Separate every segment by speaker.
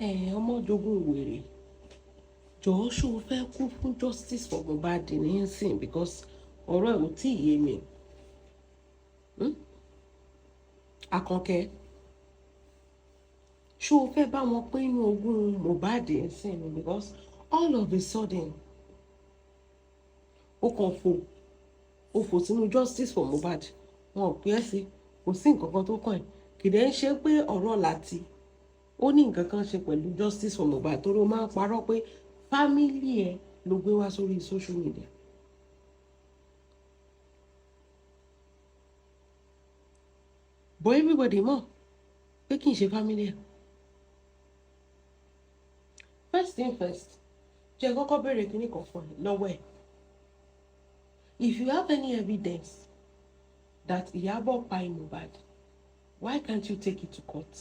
Speaker 1: ọmọ jogun wèrè jọ̀ọ́ ṣó o fẹ́ kú fún justice for Mohbad nísìn because ọ̀rọ̀ ẹ̀ ò tí ì yé mi. Àkànkẹ́ ṣó o fẹ́ bá wọn pín inú ogún Mohbad nísìn because all of a sudden ó kàn fò sínú justice for Mohbad wọn ò pín ẹ́ sí kò sí nǹkan kan tó kàn ẹ́ kìdẹ́ ń ṣe pé ọ̀rọ̀ láti ó ní nǹkan kan ṣe pẹ̀lú justice for Mohbad torí ó máa ń parọ́ pé fámílì ẹ̀ ló gbé wá sórí social media. But everybody mọ̀ pé kì í ṣe fámílì ẹ̀. First thing first jẹ́ kọ́kọ́ béèrè kíní kan fún ẹ lọ́wọ́ ẹ̀. If you have any evidence that Ìyábọ̀ pa Mohbad, why can't you take it to court?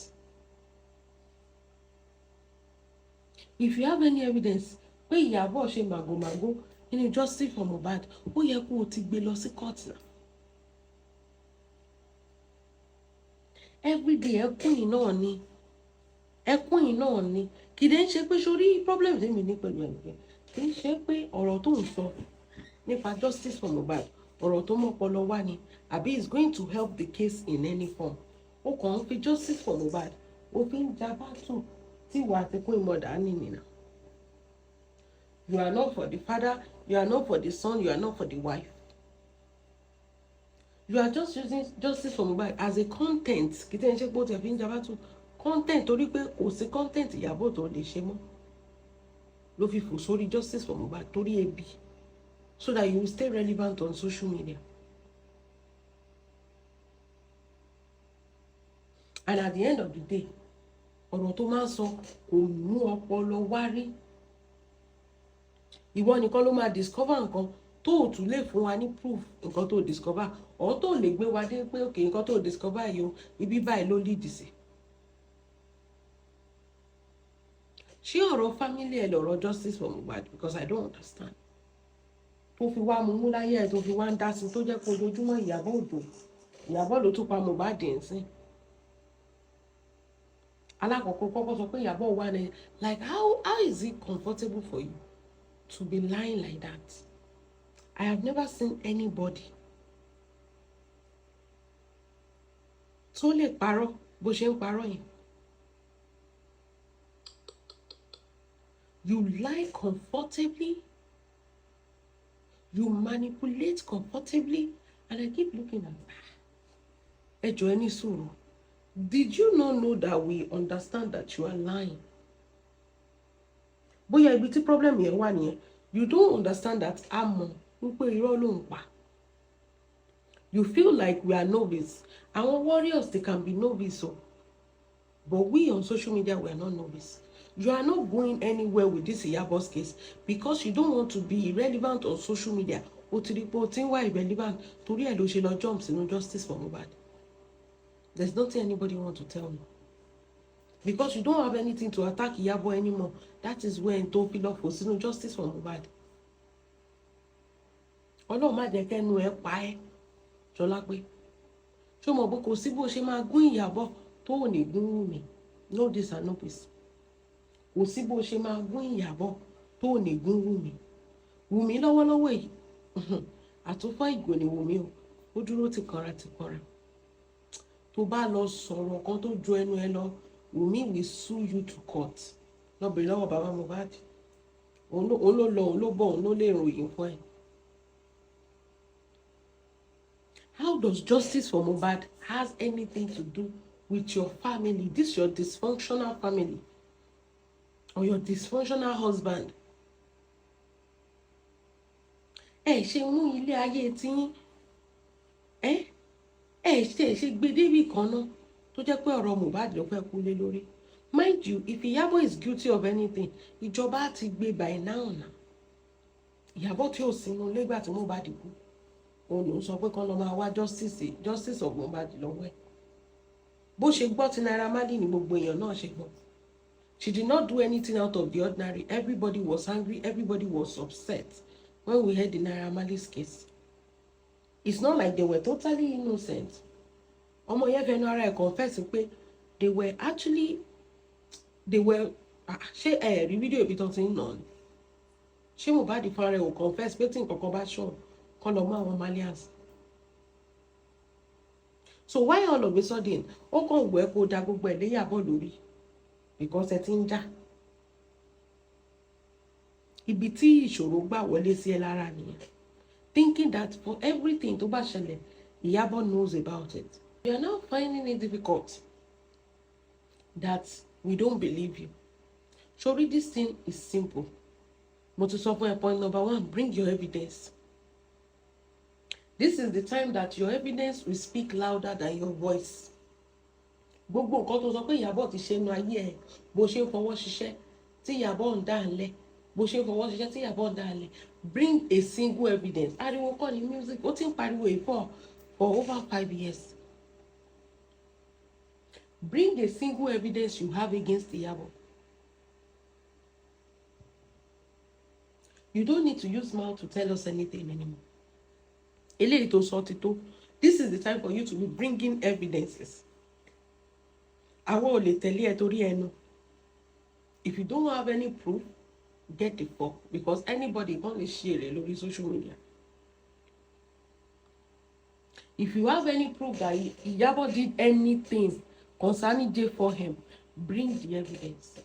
Speaker 1: If you have any evidence pé Ìyábọ̀ ṣe màgòmágó nínú justice for Mohbad, ó yẹ kó o ti gbé lọ sí court náà. Everyday ẹkún yìí náà ni kì í ṣe pé sórí problem tèmi ní pẹ̀lú ẹnìkan kì í ṣe pé ọ̀rọ̀ tó ń sọ nípa justice for Mohbad ọ̀rọ̀ tó mọ́pọlọ wá ni àbí is going to help the case in any form. Ó kàn ń fi justice for Mohbad ó fi ń ja bátù tí ìwà àti kún ìmọ̀dá nìyẹn. You are not for the father, you are not for the son, you are not for the wife. You are just using justice for Mohbad as a content. Kì í ṣe pé ó ti fi ń ja bátù content torí pé kò sí content Ìyábọ̀ tó lè ṣe mọ́ ló fi fò sórí justice for Mohbad torí ebi so that you will stay relevant on social media. And at the end of the day ọ̀rọ̀ tó máa ń sọ kò mú ọpọlọ wá rí. Ìwọ nìkan ló máa discover nǹkan tó ò tún lè fún wa ní proof nǹkan tó discover ọ̀ tó lè gbé wa dé pé òkè nǹkan tó discover yìí o ibi báyìí ló lead sí. Ṣé ọ̀rọ̀ family ẹ̀ lọ̀rọ̀ justice for Mohbad because I don't understand. Tó fi wá mú láyé ẹ̀ tó fi wá ń dá sí tó jẹ́ pé ojoojúmọ́ Ìyábọ̀ ló tún pa Mohbad ẹ̀ sí. Alakoko kọ́kọ́ sọ pé Ìyábọ̀ wà ní like how is it comfortable for you to be lying like that? I have never seen anybody tó lè parọ́ bó ṣe ń parọ́ yẹn. You lie comfortably, you manipulate comfortably, and I keep looking at ẹ jọ̀ọ́ ẹ ní sùúrù. Did you not know that we understand that you are lying? Bóyá ibi tí problem yẹn wà nìyẹn. You don't understand that a mọ̀ wípé irọ́ ló ń pa. You feel like we are novice. Àwọn warriors they can be novice o. But we on social media we are not novice. You are not going anywhere with this Ìyábọ̀'s case because you don't want to be irrelevant on social media. O ti rí pé o ti ń wá irrelevant torí ẹ̀ ló ṣe lọ jump sínú justice for Mohbad. There's nothing anybody want to tell me. Because you don't have anything to attack Ìyábọ̀ anymore. That is when tó fi lọ fò sínú justice for Mohbad. Ọlọ́run má jẹ́ kẹ́nu ẹ pa ẹ́ Ṣọlá pé ṣó mọ̀ bó kò sí bó ṣe máa gún Ìyábọ̀ tó ò ní gún Wùmí. No this and no peace. Kò sí bó ṣe máa gún Ìyábọ̀ tó ò ní gún Wùmí. Wùmí lọ́wọ́lọ́wọ́ yìí àtúfọ́ ìgò ni Wùmí o ó dúró ti kanra. Tó bá lọ sọ̀rọ̀ kan tó ju ẹnu ẹ lọ Wùmí will sue you to court. Lọ bèrè lọ́wọ́ bàbá Mohbad. Òun ló lọ òun ló bọ̀ òun ló lè ròyìn fún ẹ. How does justice for Mohbad has anything to do with your family? This your dysfunctional family or your dysfunctional husband? Ṣe mú ilé ayé tí ṣe gbé débi kan náà tó jẹ́ pé ọ̀rọ̀ Mohbad ló fẹ́ kú lé lórí. Mind you, if Ìyábọ̀ is guilty of anything, ìjọba ti gbé by now. Ìyábọ̀ tí ò sínú lẹ́gbà tí Mohbad kú. Òun ló sọ pé kán lọ máa wá justice of Mohbad lọ́wọ́ ẹ̀. Bó ṣe gbọ́ ti Naira Marley ni gbogbo èèyàn náà ṣe gbọ́. She did not do anything out of the ordinary. Everybody was angry. Everybody was upset when we heard the Naira Marley's case. It's not like they were totally innocent. Ọmọ yẹn fẹnu ara ẹ̀ confess pé they were ṣé ẹ rí fídíò ibi tó ti ń nà ni ṣé Mohbad fúnra rẹ̀ ò confess pé tí nǹkan kan bá ṣọ̀ kán lọ mú àwọn malians. So why all of a sudden ó kàn wù ẹ́ kó da gbogbo ẹ̀ léyàbọ̀ lórí because ẹ ti ń jà ibi tí ìṣòro gbà wọlé sí ẹ lára nìyẹn thinking that for everything tó bá ṣẹlẹ̀ Ìyábọ̀ knows about it. You are now finding it difficult that we don't believe you. Surely this thing is simple. Mo ti sọ fún ẹ point number 1, bring your evidence. This is the time that your evidence will speak louder than your voice. Gbogbo nǹkan tó sọ pé Ìyábọ̀ ti ṣe inú ayé ẹ bó ṣe ń fọwọ́ ṣiṣẹ́ tí Ìyábọ̀ ń dá ńlẹ̀ bó ṣe ń fọwọ́ ṣiṣẹ́ tí Ìyábọ̀ ń dá ńlẹ̀ bring a single evidence. Ariwo kọ́ ni music ó ti ń pariwo yìí for over 5 years. Bring a single evidence you have against Ìyábọ̀. You don't need to use mouth to tell us anything anymore. Eléyìí tó sọ ti tó. This is the time for you to be bringing evidences. Àwọn ò lè tẹ̀lé ẹ torí ẹnu. If you don't have any proof, get the fuck, because anybody can only share it on social media. If you have any proof that Ìyábọ̀ did anything concerning J for him, bring the evidence.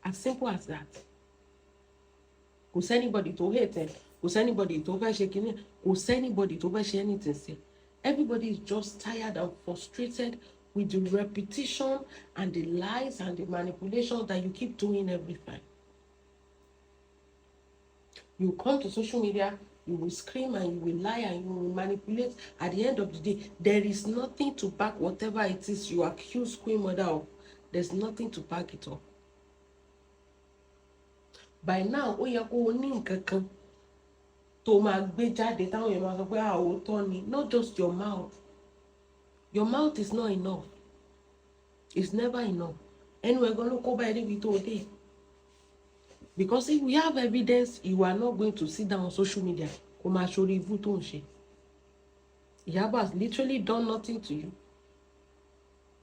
Speaker 1: As simple as that. Kò sẹ́nibody tó hate ẹ, kò sẹ́nibody tó fẹ́ ṣe kíní, kò sẹ́nibody tó fẹ́ ṣe anything sí. Everybody is just tired and frustrated with the repetition and the lies and the manipulation that you keep doing every time. You come to social media, you will scream and you will lie and you will manipulate. At the end of the day, there is nothing to back whatever it is you accuse Queen Mother of. There's nothing to back it up. By now, ó yẹ kó o ní nǹkan kan tó máa gbé jáde táwọn èèyàn máa sọ pé òótọ́ ni. Not just your mouth. Your mouth is not enough. It's never enough. Ẹnu ẹ gan ló kó bá ẹ débi tó dé. Because if we have evidence, you are not going to sit down on social media. Kó máa ṣorí ibú tó ń ṣe. Ìyábọ̀ has literally done nothing to you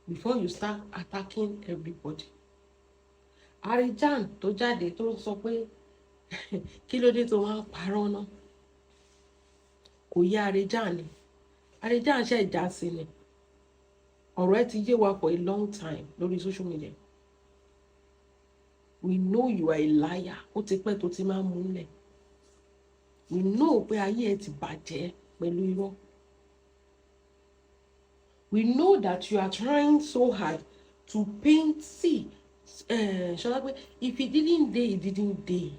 Speaker 1: before you start attacking everybody. Arrogance tó jáde tó sọ pé kí ló dé tó máa parọ́ náà. Kò yé Arrogance ni. Arrogance ṣe ìjà sí ni. Ọ̀rọ̀ ẹ ti yé wa for a long time lórí social media. We know you are a liar. Ó ti pẹ́ tó ti máa múlẹ̀. We know pé ayé ẹ ti bàjẹ́ pẹ̀lú irọ́. We know that you are trying so hard to paint. See, if he didn't day, he didn't day.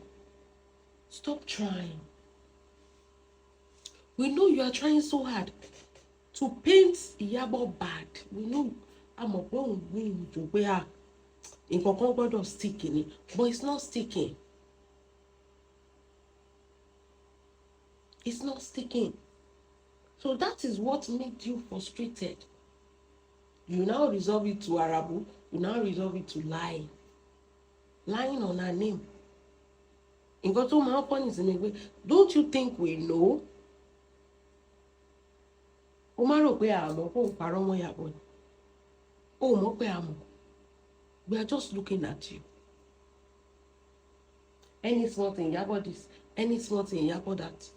Speaker 1: Stop trying. We know you are trying so hard to paint Ìyábọ̀ bad. We know I'm a bone win to where in Kokongodo sticking, but it's not sticking. It's not sticking. So that is what made you frustrated. You now resolve it to Arabu. You now resolve it to lying. Lying on her name. In got to my opponents in a way. Don't you think we know? Omaro pe amo ko paromo yabo. Oh mo pe amo. We are just looking at you. Any small thing yabo this, any small thing yabo that.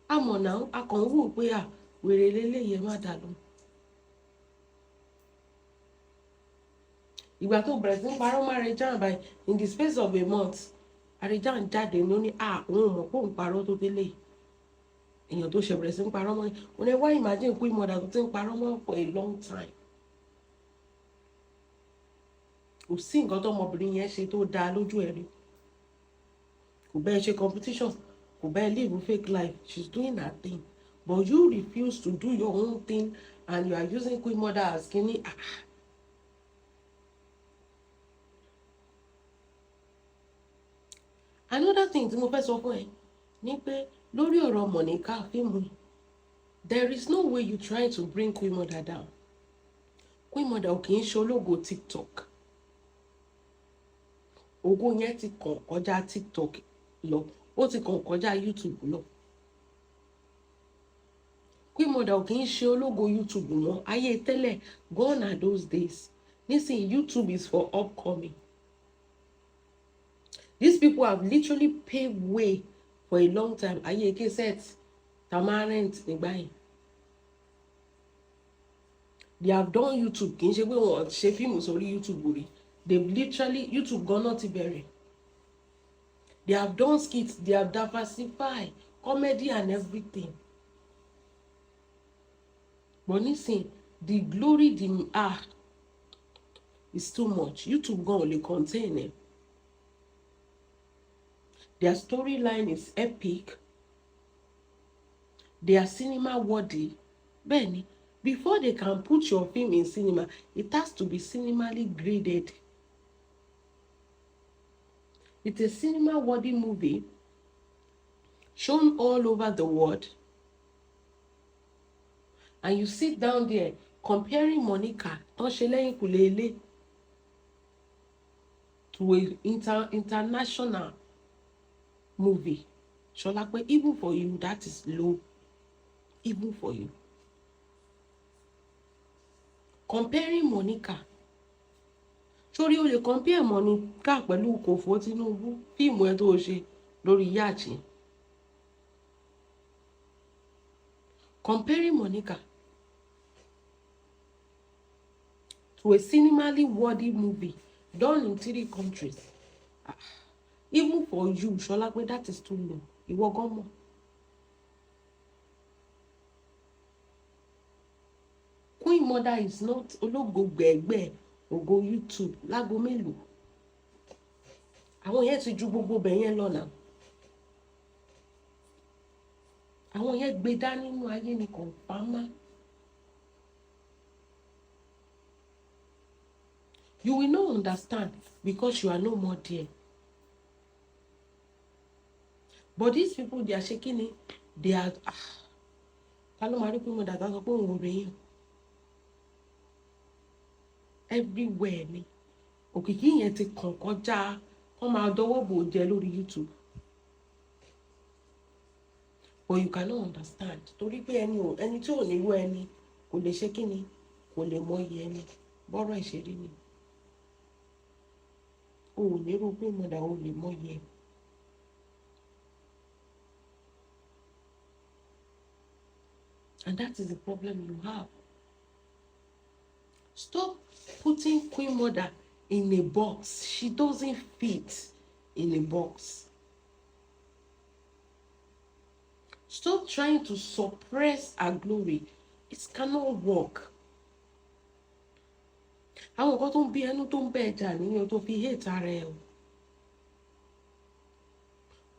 Speaker 1: Amo now, I can who pe we relele ye ma dalu. Ìgbà tó bẹ̀rẹ̀ sí ń parọ́ mọ́ Arrogance by in the space of a month. Arrogance jáde ló ní òun mọ̀ pé òun parọ́ tó délé. Èèyàn tó ṣe bẹ̀rẹ̀ sí ń parọ́ mọ́ ni. Ó ní wá imagine Queen Mother tó ti ń parọ́ mọ́ for a long time. Kò sí nǹkan tó ọmọbìnrin yẹn ṣe tó dáa lójú ẹ̀ rí. Kò bẹ́ẹ̀ ṣe competition. Kò bẹ́ẹ̀ live a fake life. She's doing her thing. But you refuse to do your own thing and you are using Queen Mother as kini. Another thing tí mo fẹ́ sọ fún ẹ ní pé lórí ọ̀rọ̀ Monica fíìmù, there is no way you try to bring Queen Mother down. Queen Mother ò kì í ṣe ológo TikTok. Ògo yẹn ti kàn kọjá TikTok lọ, ó ti kàn kọjá YouTube lọ. Queen Mother ò kì í ṣe ológo YouTube mọ́. Ayé tẹ́lẹ̀, gone are those days. Nísìnyí YouTube is for upcoming. These people have literally paved way for a long time. Ayé cassette, tamarent, nígbà. They have done YouTube. Kì í ṣe pé wọ́n ṣe fíìmù sórí YouTube rí. They've literally YouTube gan-an ti bẹ̀rẹ̀. They have done skits. They have diversified comedy and everything. But listen, the glory, is too much. YouTube gan only contain it. Their storyline is epic. They are cinema worthy. Benny, before they can put your film in cinema, it has to be cinemally graded. It's a cinema worthy movie shown all over the world. And you sit down there comparing Monica to an international movie. Sholakwe, even for you, that is low. Even for you. Comparing Monica. Sori o lè compare Monica pẹ̀lú Kofo Tinubu fíìmù ẹ̀ tó ṣe lórí Yachi. Comparing Monica to a cinemally worthy movie done in 3 countries. Even for you, Sholakwe, that is too low. Ìwọ gan mọ̀. Queen Mother is not ológo gbẹ̀gbẹ̀ ògo YouTube lágo mélòó. Àwọn yẹn ti ju gbogbo bẹ̀ yẹn lọ náà. Àwọn yẹn gbé dá nínú ayé ni confirm. You will not understand because you are no more there. But these people, they are shaking it. They are everywhere ni. Òkìkí yẹn ti kàn kọjá wọ́n máa dọwọ́ bò jẹ lórí YouTube. But you cannot understand. Torí pé ẹni tí ò nílò ẹni kò lè ṣe kíni kò lè mọ iye ẹni bọ́rọ̀ ìṣeré ni. O ò ní rò pé mọ̀dà o lè mọ iye. And that is the problem you have. Stop putting Queen Mother in a box. She doesn't fit in a box. Stop trying to suppress her glory. It cannot work. Àwọn nǹkan tó ń bí ẹnu tó ń bẹ ẹja nìyẹn tó fi hate ara ẹ o.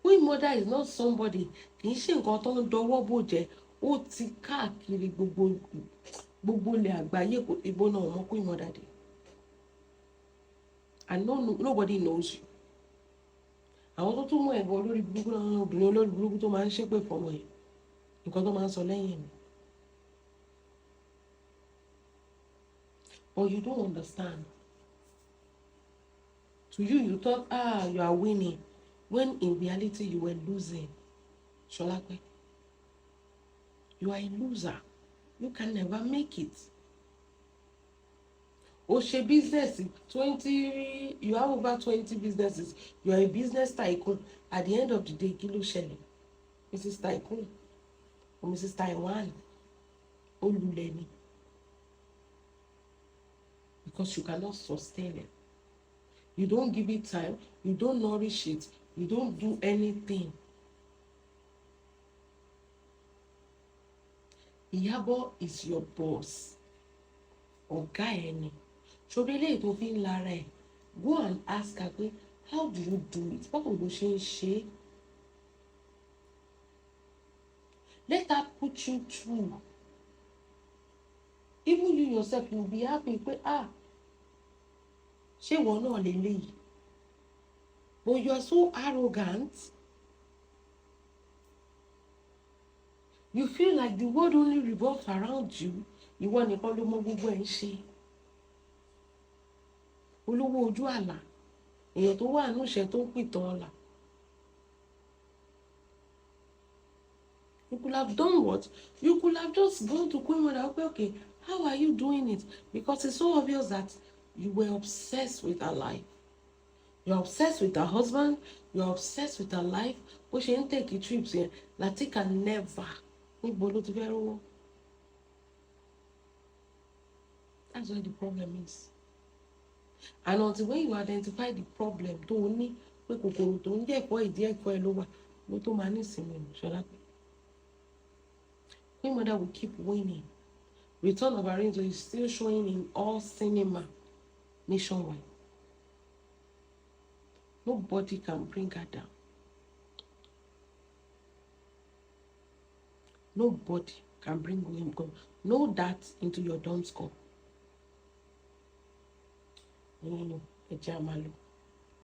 Speaker 1: Queen Mother is not somebody kì í ṣe nǹkan tó ń dọwọ́ bò jẹ ó ti káàkiri gbogbo ilẹ̀ àgbáyé kò ibo náà mọ Queen Mother dé. And nobody knows you. Àwọn tó tún mú ẹ̀gbọ́n olórí burúkú náà obìnrin olórí burúkú tó máa ń ṣépè fọmọ yẹn nǹkan tó máa ń sọ lẹ́yìn mi. But you don't understand. To you, you thought, you are winning, when in reality you were losing. Sholakwe, you are a loser. You can never make it. Oshe business, 20, you have over 20 businesses. You are a business tycoon. At the end of the day, kilo shele. Mrs. Tycoon or Mrs. Taiwan, Oluleni. Because you cannot sustain it. You don't give it time. You don't nourish it. You don't do anything. Iyabo is your boss. Ọ̀gá ẹni. Ṣobele tó fi ń lára ẹ̀. Go and ask her, how do you do it? Báwo ló ṣe ń ṣe? Let her put you through. Even you yourself, you'll be happy. Ṣé ìwọ náà lélẹ́yìí? But you are so arrogant. You feel like the world only revolves around you. Ìwọ nìkan ló mọ gbogbo ẹ̀ ń ṣe. Olówó ojú àlà. Èèyàn tó wà nínú ìṣẹ́ tó ń pìtàn ọ̀la. You could have done what? You could have just gone to Queen Mother. Okay, how are you doing it? Because it's so obvious that you were obsessed with her life. You're obsessed with her husband. You're obsessed with her life. But she ain't take trips here. Latika can never. That's where the problem is. And until when you identify the problem, tó o ní pé kòkòrò tó ń jẹ́ ẹ̀fọ́ ìdí ẹ̀fọ́ ẹ ló wà, ló tó máa ní ìsinmi ṣọlá pé. Queen Mother will keep winning. Return of Arrogance is still showing in all cinema nationwide. Nobody can bring her down. Nobody can bring him down. Know that into your dumb skull. No, ẹ jẹ́ á máa lọ.